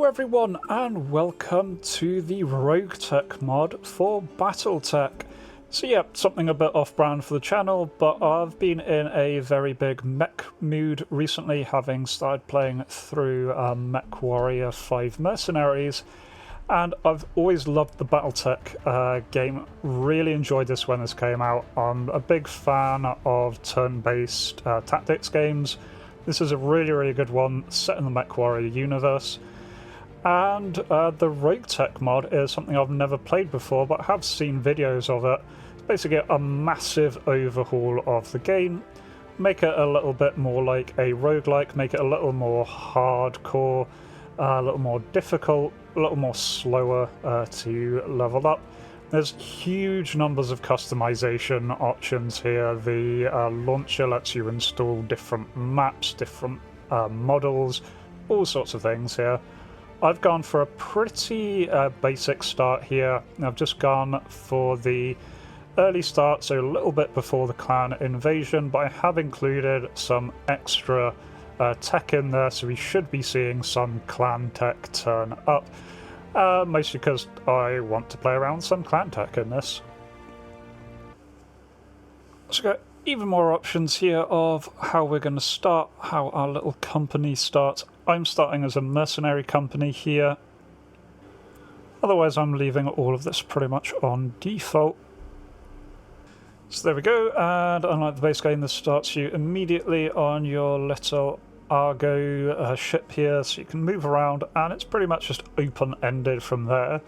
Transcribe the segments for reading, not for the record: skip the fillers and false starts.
everyone and welcome to the Roguetech mod for Battletech. So yeah, something a bit off-brand for the channel, but I've been in a very big mech mood recently, having started playing through Mechwarrior 5 Mercenaries, and I've always loved the Battletech game. Really enjoyed this when this came out. I'm a big fan of turn-based tactics games. This is a really good one set in the Mechwarrior universe. And the Roguetech mod is something I've never played before, but have seen videos of it. It's basically a massive overhaul of the game. Make it a little bit more like a roguelike, make it a little more hardcore, a little more difficult, a little more slower to level up. There's huge numbers of customization options here. The launcher lets you install different maps, different models, all sorts of things here. I've gone for a pretty basic start here. I've just gone for the early start, so a little bit before the clan invasion, but I have included some extra tech in there, so we should be seeing some clan tech turn up. Mostly because I want to play around with some clan tech in this. So we've got even more options here of how we're going to start, how our little company starts. I'm starting as a mercenary company here. Otherwise I'm leaving all of this pretty much on default. So there we go, and unlike the base game, this starts you immediately on your little Argo ship here, so you can move around, and it's pretty much just open-ended from there.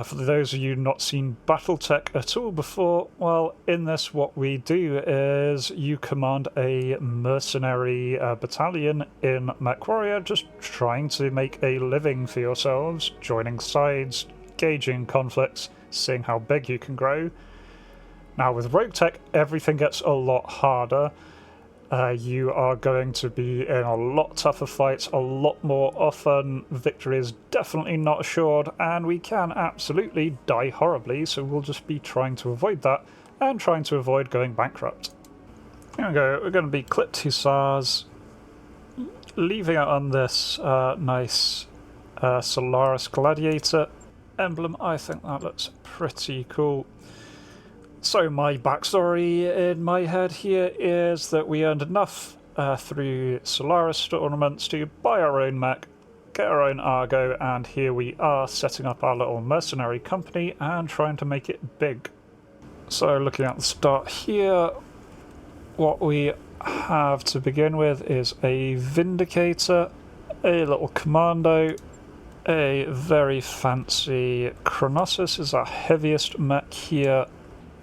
For those of you not seen Battletech at all before, well, in this what we do is you command a mercenary battalion in Mechwarrior, just trying to make a living for yourselves, joining sides, gauging conflicts, seeing how big you can grow. Now with Roguetech, everything gets a lot harder. You are going to be in a lot tougher fights a lot more often. Victory is definitely not assured, and we can absolutely die horribly, so we'll just be trying to avoid that and trying to avoid going bankrupt. Here we go, we're going to be clipped hussars, leaving it on this nice Solaris Gladiator emblem. I think that looks pretty cool. So my backstory in my head here is that we earned enough through Solaris tournaments to buy our own mech, get our own Argo, and here we are setting up our little mercenary company and trying to make it big. So looking at the start here, what we have to begin with is a Vindicator, a little Commando, a very fancy Chronosis is our heaviest mech here,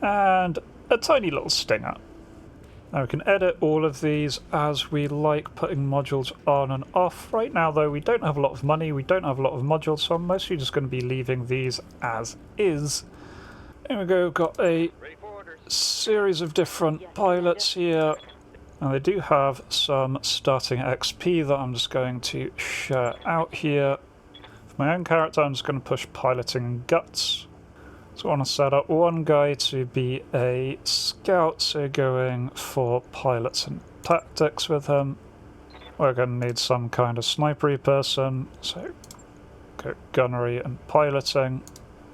and a tiny little Stinger. Now we can edit all of these as we like, putting modules on and off. Right now though, we don't have a lot of money, we don't have a lot of modules, so I'm mostly just going to be leaving these as is. Here we go, got a series of different pilots here, and they do have some starting XP that I'm just going to share out here. For my own character, I'm just going to push piloting and guts. So I want to set up one guy to be a scout, so going for pilots and tactics with him. We're going to need some kind of snipery person, so go gunnery and piloting.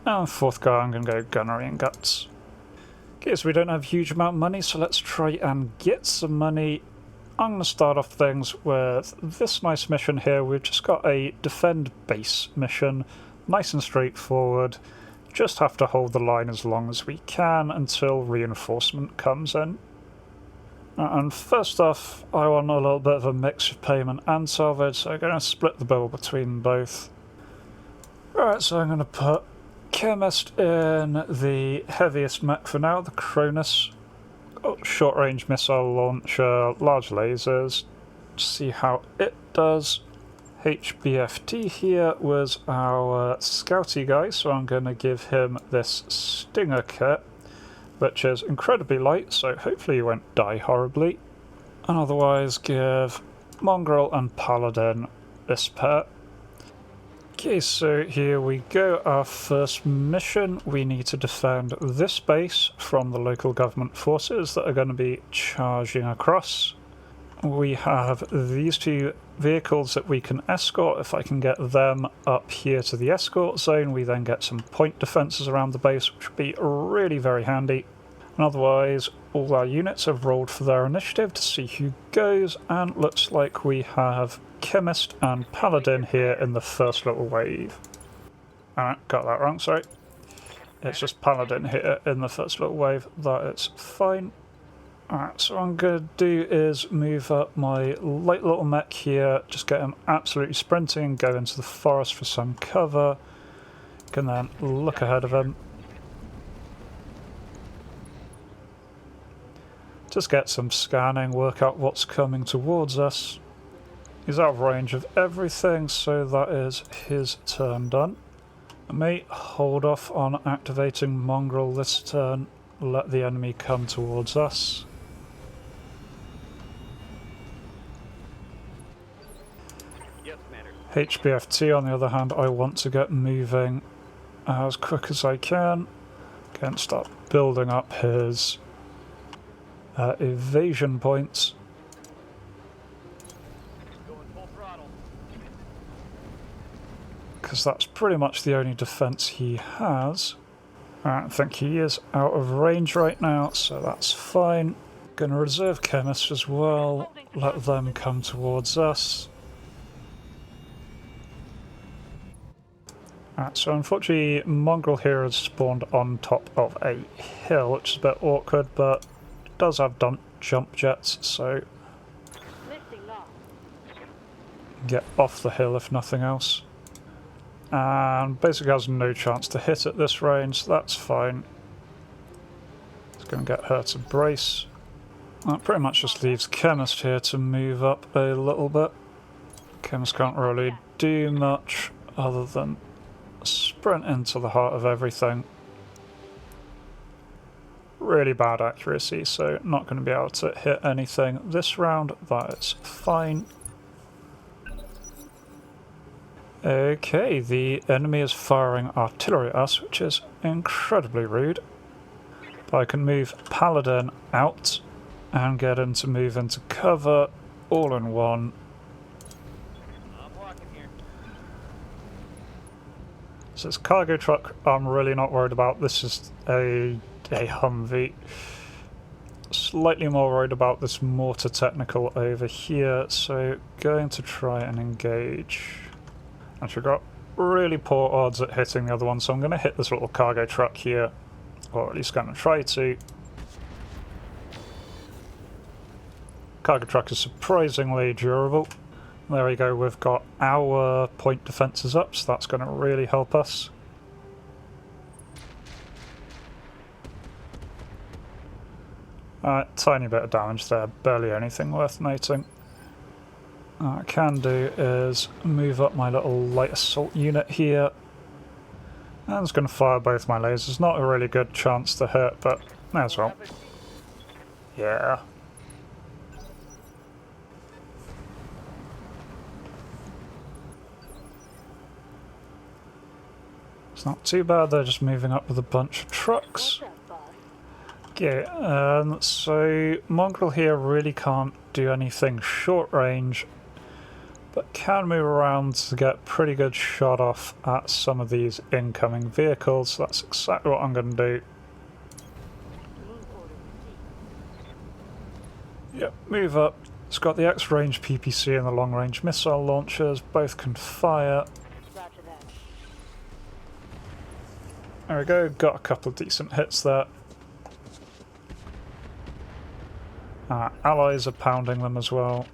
And fourth guy, I'm going to go gunnery and guts. Okay, so we don't have a huge amount of money, so let's try and get some money. I'm going to start off things with this nice mission here. We've just got a defend base mission, nice and straightforward. Just have to hold the line as long as we can until reinforcement comes in. And first off, I want a little bit of a mix of payment and salvage, so I'm going to split the bill between both. Right, so I'm going to put Chemist in the heaviest mech for now, the Cronus. Short range missile launcher, large lasers, see how it does. HBFT here was our scouty guy, so I'm going to give him this Stinger kit, which is incredibly light, so hopefully he won't die horribly. And otherwise give Mongrel and Paladin this pair. Okay, so here we go, our first mission. We need to defend this base from the local government forces that are going to be charging across. we have these two vehicles that we can escort. If I can get them up here to the escort zone, we then get some point defences around the base, which would be really very handy. And otherwise, all our units have rolled for their initiative to see who goes, and looks like we have Chemist and Paladin here in the first little wave. Got that wrong, sorry. It's just Paladin here in the first little wave. That is fine. Alright, so what I'm going to do is move up my light little mech here, just get him absolutely sprinting, go into the forest for some cover, can then look ahead of him. Just get some scanning, work out what's coming towards us. He's out of range of everything, so that is his turn done. I may hold off on activating Mongrel this turn, let the enemy come towards us. HBFT, on the other hand, I want to get moving as quick as I can. Again, start building up his evasion points. Because that's pretty much the only defense he has. I think he is out of range right now, so that's fine. Gonna reserve Chemist as well, let them come towards us. So unfortunately, Mongrel here has spawned on top of a hill, which is a bit awkward, but it does have jump jets, so get off the hill if nothing else. And basically has no chance to hit at this range, so that's fine. It's going to get her to brace. That pretty much just leaves Chemist here to move up a little bit. Chemist can't really do much other than sprint into the heart of everything. Really bad accuracy, so not going to be able to hit anything this round. That is fine. Okay, the enemy is firing artillery at us, which is incredibly rude. But I can move Paladin out and get him to move into cover all in one. So this cargo truck I'm really not worried about. This is a Humvee. Slightly more worried about this mortar technical over here, so going to try and engage. Actually got really poor odds at hitting the other one, so I'm going to hit this little cargo truck here, or at least going to try to. Cargo truck is surprisingly durable. There we go, we've got our point defences up, so that's going to really help us. Tiny bit of damage there, barely anything worth noting. What I can do is move up my little light assault unit here. And I'm just going to fire both my lasers. Not a really good chance to hit, but may as well. Yeah. It's not too bad, they're just moving up with a bunch of trucks. Okay, so Mongrel here really can't do anything short range, but can move around to get pretty good shot off at some of these incoming vehicles, so that's exactly what I'm going to do. Yep, move up. It's got the X-range PPC and the long-range missile launchers, both can fire. There we go, got a couple of decent hits there. Allies are pounding them as well.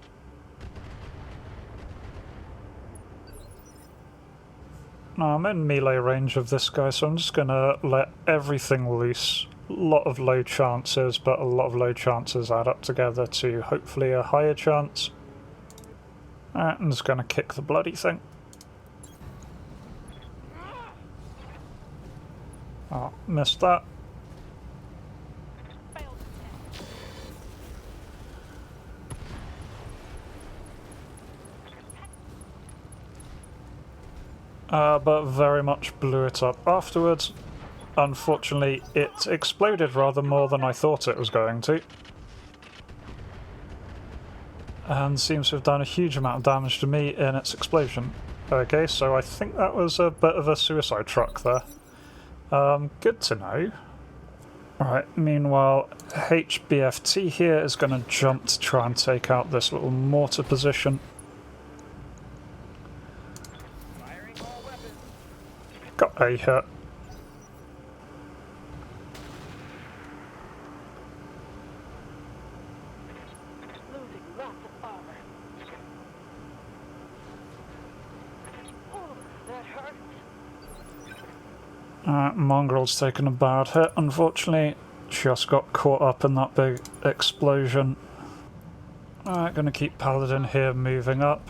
Now I'm in melee range of this guy, so I'm just going to let everything loose. A lot of low chances, but a lot of low chances add up together to hopefully a higher chance. I'm just going to kick the bloody thing. Oh, missed that. But very much blew it up afterwards. Unfortunately, it exploded rather more than I thought it was going to. and seems to have done a huge amount of damage to me in its explosion. Okay, so I think that was a bit of a suicide truck there. Good to know. Alright, meanwhile, HBFT here is going to jump to try and take out this little mortar position. Got a hit. Mongrel's taken a bad hit, unfortunately. Just got caught up in that big explosion. Alright, gonna keep Paladin here moving up.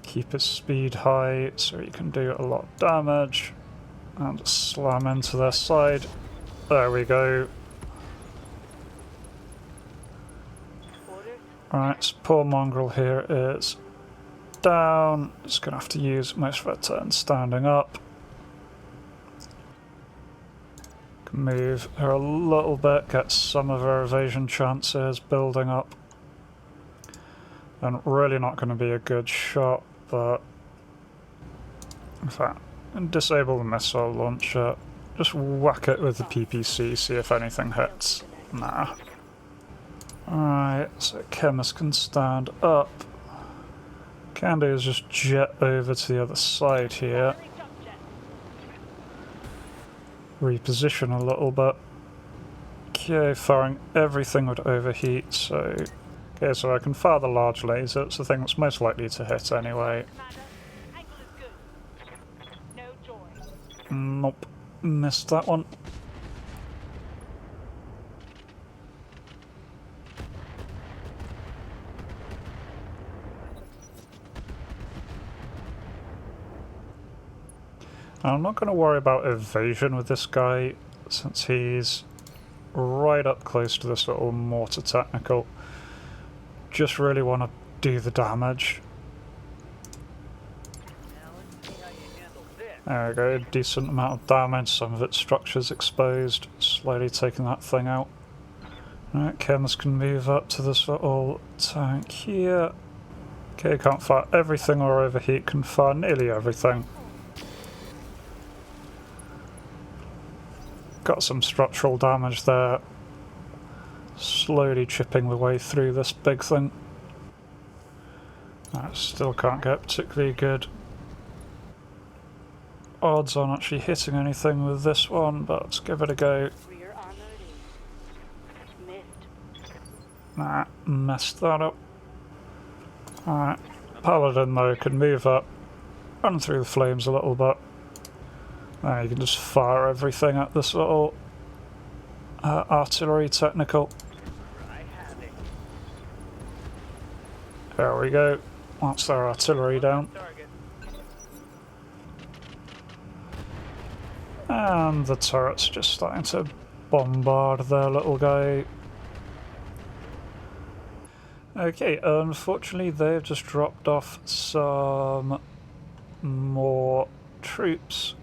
Keep his speed high so he can do a lot of damage. And slam into their side. There we go. Alright, so poor Mongrel here is down. Just gonna have to use most of her turn standing up. Can move her a little bit, get some of her evasion chances building up. And really not going to be a good shot, but in fact, disable the missile launcher. Just whack it with the PPC, see if anything hits. Nah. Alright, so Chemist can stand up. Can do is just jet over to the other side here. Reposition a little bit. Okay, firing everything would overheat, so... Okay, so I can fire the large laser, it's the thing that's most likely to hit anyway. Nope, missed that one. I'm not going to worry about evasion with this guy, since he's right up close to this little mortar technical. Just really want to do the damage. There we go, decent amount of damage, some of its structures exposed, slowly taking that thing out. Alright, Chemist can move up to this little tank here. Okay, can't fire everything or overheat, can fire nearly everything. Got some structural damage there. Slowly chipping the way through this big thing. I still can't get particularly good odds on actually hitting anything with this one, but let's give it a go. Nah, messed that up. Alright, Paladin though can move up, run through the flames a little bit. Now you can just fire everything at this little artillery technical. There we go. That's their artillery down. And the turret's just starting to bombard their little guy. Okay, unfortunately they've just dropped off some more troops,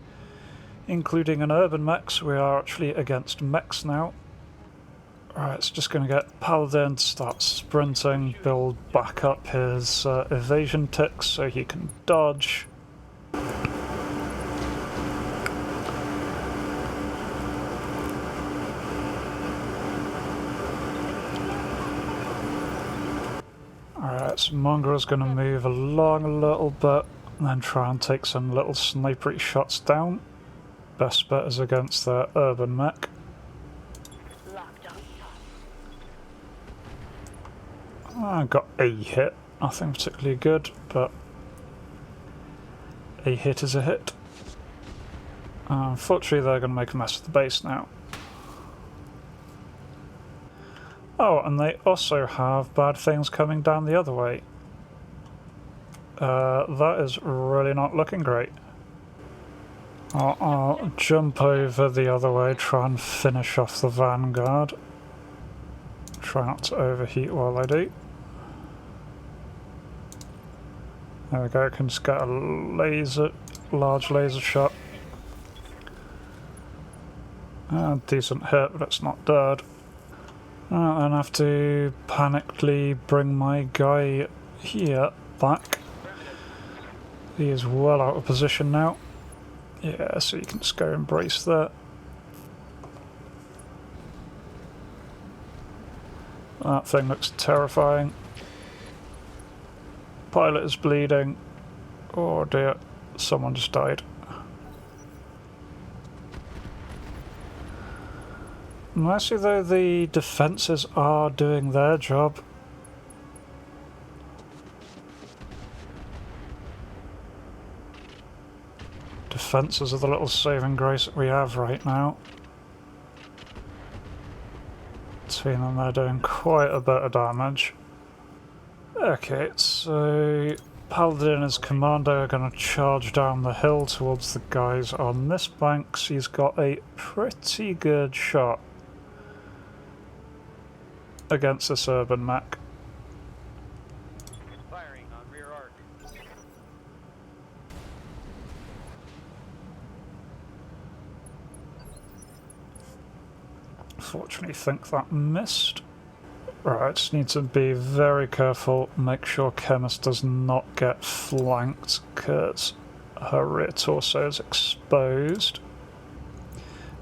including an urban mech, so we are actually against mechs now. Alright, it's just going to get Paladin to start sprinting, build back up his evasion ticks so he can dodge. Alright, so Mongrel's going to move along a little bit and then try and take some little snipery shots down. Best bet is against their urban mech. I got a hit, nothing particularly good, but a hit is a hit. Unfortunately they're going to make a mess of the base now. Oh, and they also have bad things coming down the other way. That is really not looking great. I'll jump over the other way, try and finish off the vanguard. Try not to overheat while I do. There we go, I can just get a large laser shot. Decent hit, but it's not dead. I'll then have to panically bring my guy here back. He is well out of position now. Yeah, so you can just go and brace that. That thing looks terrifying. Pilot is bleeding. Oh dear, someone just died. Mostly though, the defences are doing their job. Defences are the little saving grace that we have right now. Between them, they're doing quite a bit of damage. Okay, so Paladin and his commando are going to charge down the hill towards the guys on this bank, so he's got a pretty good shot against this urban mech. Firing on rear arc. Fortunately, I think that missed. Right, just need to be very careful, make sure Chemist does not get flanked, because her rear torso is exposed.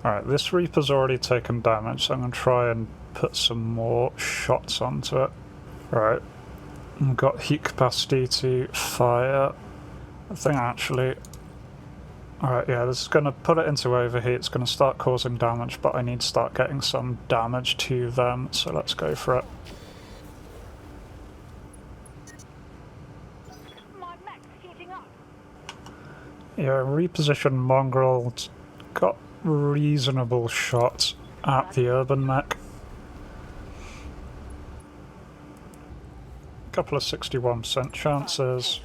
Alright, this Reaper's already taken damage, so I'm going to try and put some more shots onto it. Right, I've got heat capacity to fire. I think actually... Alright, yeah, this is going to put it into overheat, it's going to start causing damage, but I need to start getting some damage to them, so let's go for it. My mech's heating up. Yeah, reposition Mongrel got reasonable shots at the urban mech. Couple of 61% chances.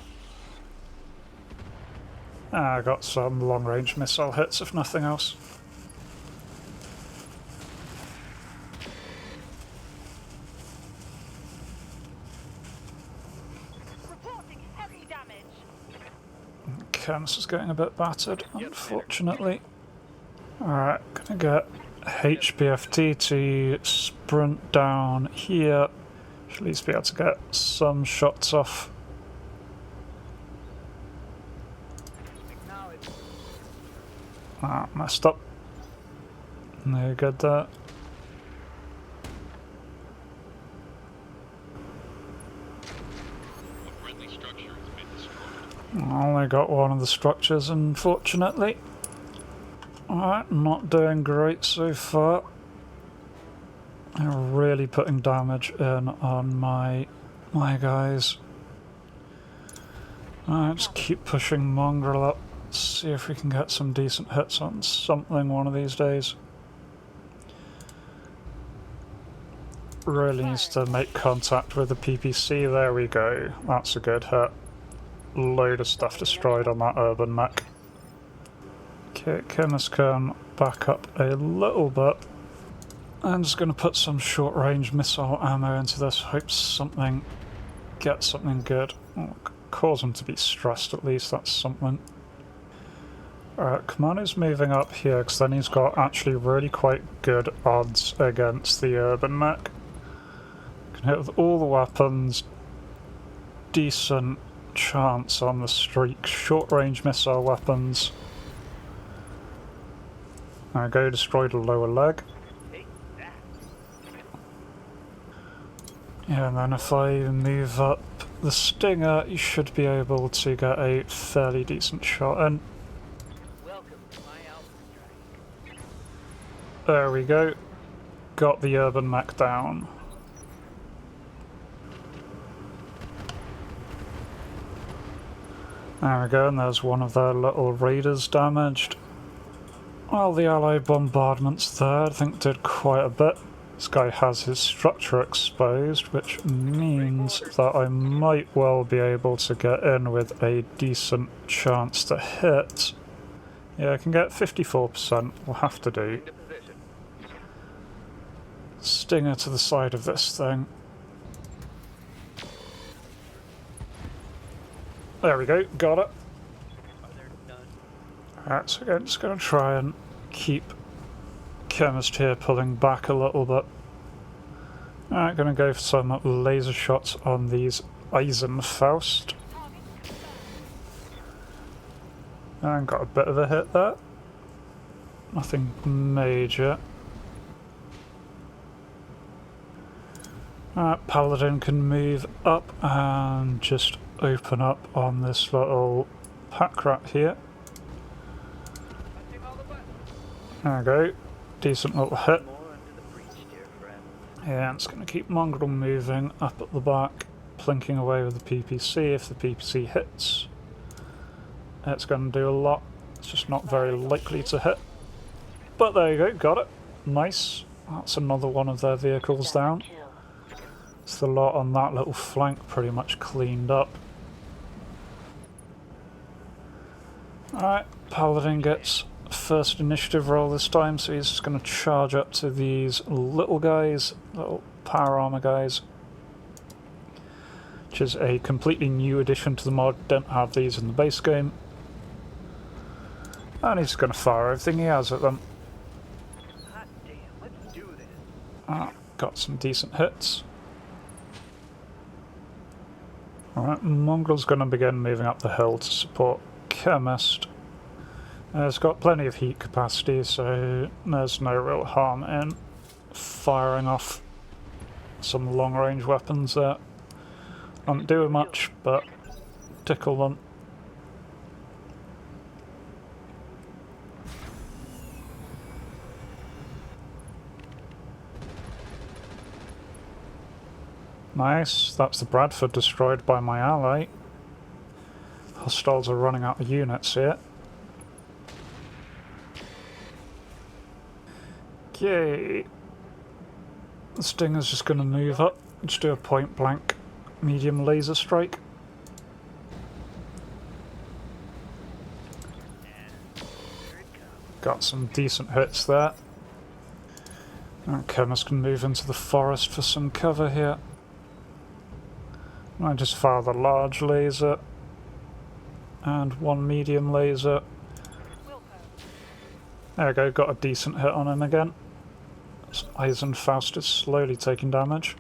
I got some long-range missile hits, if nothing else. Reporting heavy damage. Chemist is getting a bit battered, unfortunately. Alright, gonna get HBFT to sprint down here. Should at least be able to get some shots off. Ah, messed up. No good there. Only got one of the structures, unfortunately. Alright, not doing great so far. They're really putting damage in on my guys. Alright, just keep pushing Mongrel up. See if we can get some decent hits on something one of these days. Really needs to make contact with the PPC. There we go. That's a good hit. Load of stuff destroyed on that urban mech. Okay, Chemist can back up a little bit. I'm just going to put some short-range missile ammo into this. Hope something gets something good. Cause them to be stressed at least, that's something. Alright, Commando's moving up here because then he's got actually really quite good odds against the urban mech. Can hit with all the weapons, decent chance on the streak, short range missile weapons. There we go, destroyed a lower leg. Yeah, and then if I move up the Stinger, you should be able to get a fairly decent shot in. There we go. Got the urban mech down. There we go, and there's one of their little raiders damaged. Well, the Allied bombardments there, I think, did quite a bit. This guy has his structure exposed, which means that I might well be able to get in with a decent chance to hit. Yeah, I can get 54%, we'll have to do. Stinger to the side of this thing. There we go, got it. Alright, so again, just going to try and keep Chemist here pulling back a little bit. Alright, gonna go for some laser shots on these Eisenfaust. And got a bit of a hit there. Nothing major. Alright, Paladin can move up and just open up on this little pack rat here. There we go. Decent little hit. Yeah, it's going to keep Mongrel moving up at the back, plinking away with the PPC. If the PPC hits, it's going to do a lot. It's just not very likely to hit. But there you go, got it. Nice. That's another one of their vehicles down. It's the lot on that little flank pretty much cleaned up. Alright, Paladin gets first initiative roll this time, so he's just going to charge up to these little guys, little power armor guys, which is a completely new addition to the mod. Don't have these in the base game. And he's going to fire everything he has at them. Got some decent hits. Alright, Mongrel's going to begin moving up the hill to support Chemist. It's got plenty of heat capacity, so there's no real harm in firing off some long-range weapons there. Don't do much, but tickle them. Nice, that's the Bradford destroyed by my ally. Hostiles are running out of units here. Okay. The Stinger's just going to move up. Just do a point blank medium laser strike. Got some decent hits there. And Chemist can move into the forest for some cover here. I just fire the large laser and one medium laser. There we go, got a decent hit on him again. Eisenfaust is slowly taking damage.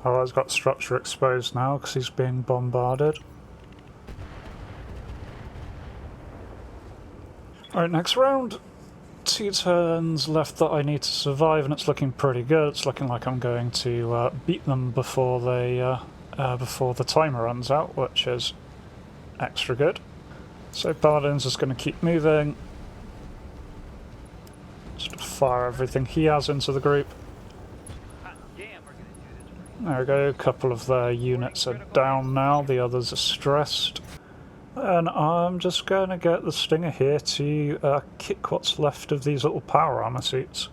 Oh, he's got structure exposed now because he's being bombarded. Alright, next round. 2 turns left that I need to survive, and it's looking pretty good. It's looking like I'm going to beat them before they before the timer runs out, which is extra good. So Paladin's just going to keep moving. Just fire everything he has into the group. There we go, a couple of their units are down now, the others are stressed. And I'm just going to get the Stinger here to kick what's left of these little power armor suits.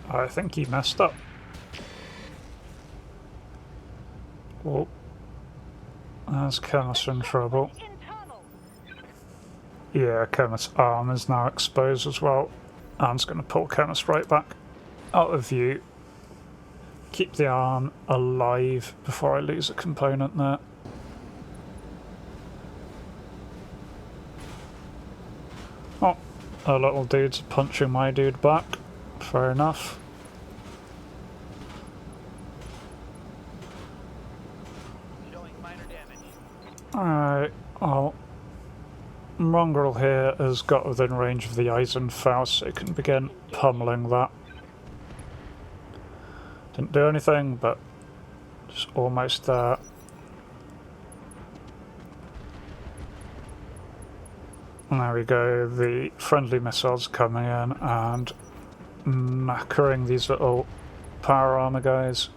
I think he messed up. Oh, there's Chemist in trouble. Yeah, Chemist's arm is now exposed as well. I'm just going to pull Chemist right back out of view. Keep the arm alive before I lose a component there. Oh, a little dude's punching my dude back. Fair enough. Alright, well, Mongrel here has got within range of the Eisenfaust, so it can begin pummeling that. Didn't do anything, but just almost there. And there we go, the friendly missiles coming in and knackering these little power armor guys.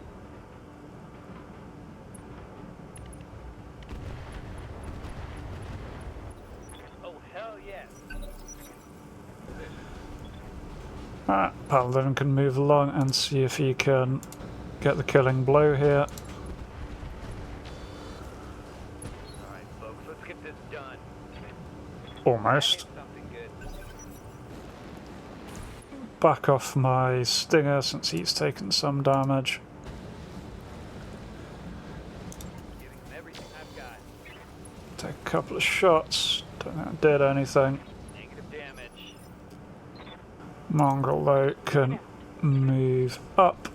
Paladin can move along and see if he can get the killing blow here. Alright, folks, let's get this done. Almost. back off my Stinger since he's taken some damage. Giving them everything I've got. Take a couple of shots. Don't think I did anything. Negative damage. Mongrel though can move up.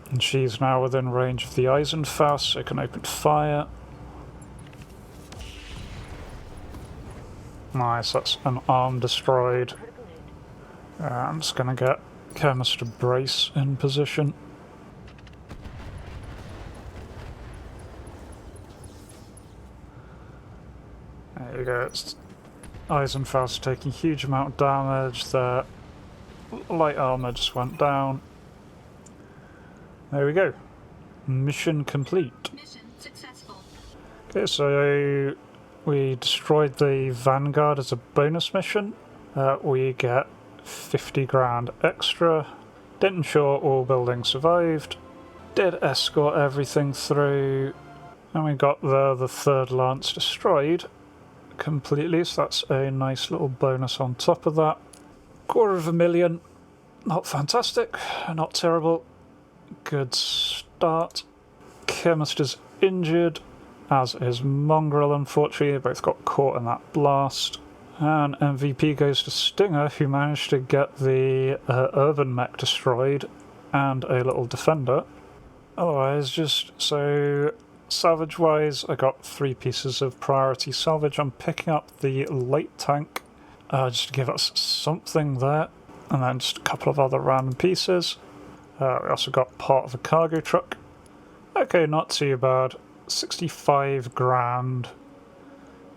And she's now within range of the Eisenfaust, so can open fire. Nice, that's an arm destroyed. I'm just going to get Chemist to brace in position. There you go, it's Eisenfaust taking a huge amount of damage. The light armor just went down. There we go. Mission complete. Mission successful. Okay, so we destroyed the Vanguard as a bonus mission. We get 50 grand extra. Didn't ensure all buildings survived. Did escort everything through. And we got the third lance destroyed completely, so that's a nice little bonus on top of that. 250,000. Not fantastic, not terrible. Good start. Chemist is injured, as is Mongrel, unfortunately. They both got caught in that blast. And MVP goes to Stinger, who managed to get the urban mech destroyed and a little defender. Otherwise, just so salvage-wise, I got 3 pieces of priority salvage. I'm picking up the light tank just to give us something there, and then just a couple of other random pieces. We also got part of a cargo truck. Okay, not too bad. 65 grand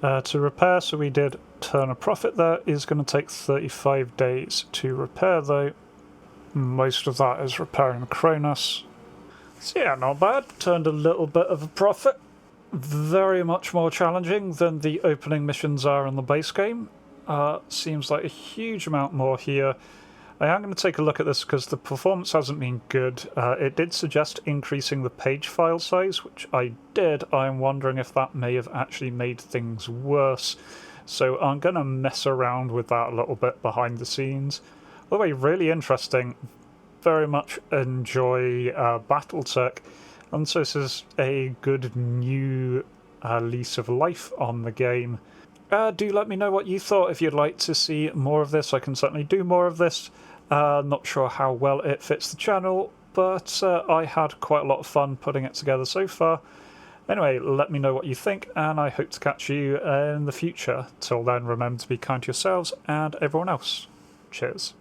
to repair, so we did turn a profit there. Is going to take 35 days to repair though. Most of that is repairing the Cronus. So yeah, not bad. Turned a little bit of a profit. Very much more challenging than the opening missions are in the base game. Seems like a huge amount more here. I am going to take a look at this because the performance hasn't been good. It did suggest increasing the page file size, which I did. I'm wondering if that may have actually made things worse. So I'm going to mess around with that a little bit behind the scenes. By the way, really interesting. Very much enjoy Battletech. And so this is a good new lease of life on the game. Do let me know what you thought. If you'd like to see more of this, I can certainly do more of this. Not sure how well it fits the channel, but I had quite a lot of fun putting it together so far. Anyway, let me know what you think, and I hope to catch you in the future. Till then, remember to be kind to yourselves and everyone else. Cheers.